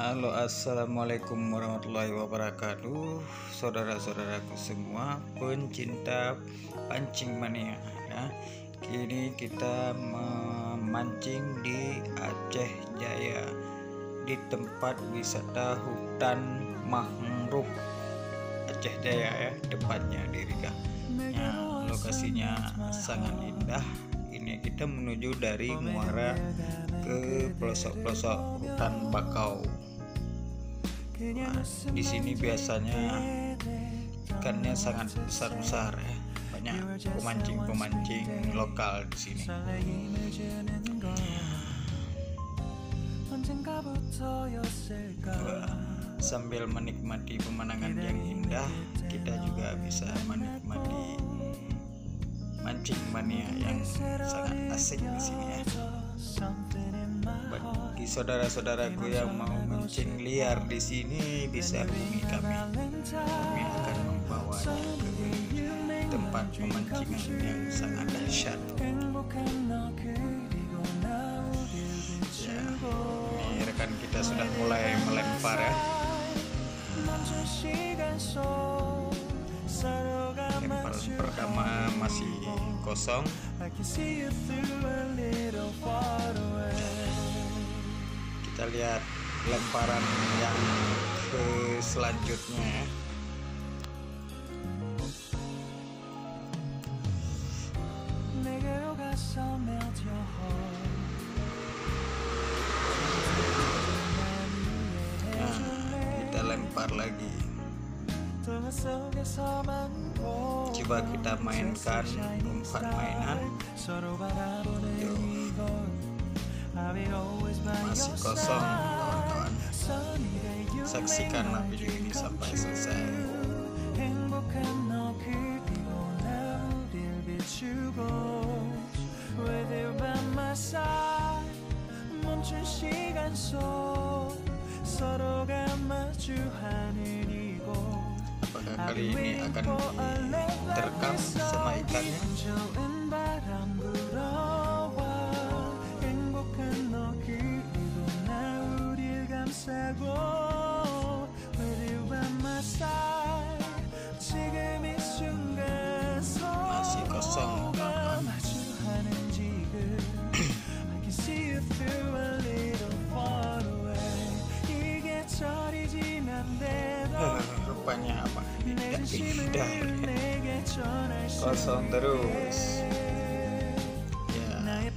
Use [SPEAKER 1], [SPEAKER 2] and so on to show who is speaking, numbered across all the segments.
[SPEAKER 1] Halo, assalamualaikum warahmatullahi wabarakatuh, saudara-saudaraku semua pencinta pancing mania ya. Kini kita memancing di Aceh Jaya di tempat wisata hutan mangrove Aceh Jaya ya, tepatnya di Riga. Ya, lokasinya sangat indah. Ini kita menuju dari muara ke pelosok-pelosok hutan bakau. Nah, di sini biasanya ikannya sangat besar-besar ya. Banyak pemancing-pemancing lokal di sini. Sambil menikmati pemandangan yang indah, kita juga bisa menikmati mancing mania yang sangat asik di sini ya. Bagi saudara-saudaraku yang mau mancing liar di sini bisa hubungi kami. Kami akan membawanya ke tempat pemancingan yang sangat dahsyat. Ya, ini rekan kita sudah mulai melempar ya. Lempar pertama masih kosong. Kita lihat lemparan yang ke selanjutnya. Nah, kita lempar lagi. Coba kita mainkan umpan mainan. Yuk. Masih kosong kawan-kawan. Saksikanlah video ini sampai selesai. Apakah kali ini akan diterkam sama ikannya? Masih kosong kawan-kawan. Rupanya apa? Tidak pindah. Kosong terus. Ya.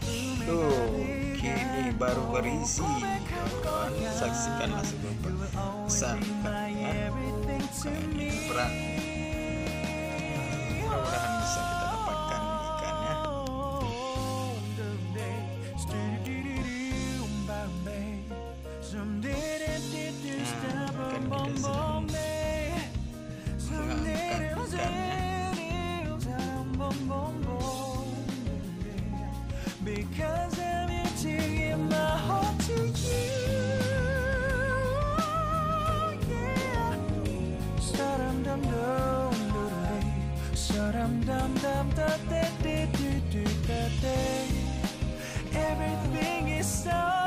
[SPEAKER 1] Tuh, kini baru berisi. Kawan-kawan, saksikanlah seberapa besar ikannya. Kayaknya berat. Mudah-mudahan bisa kita dapatkan ikannya. Ikan kita sedang mengangkat ikannya.
[SPEAKER 2] Everything is so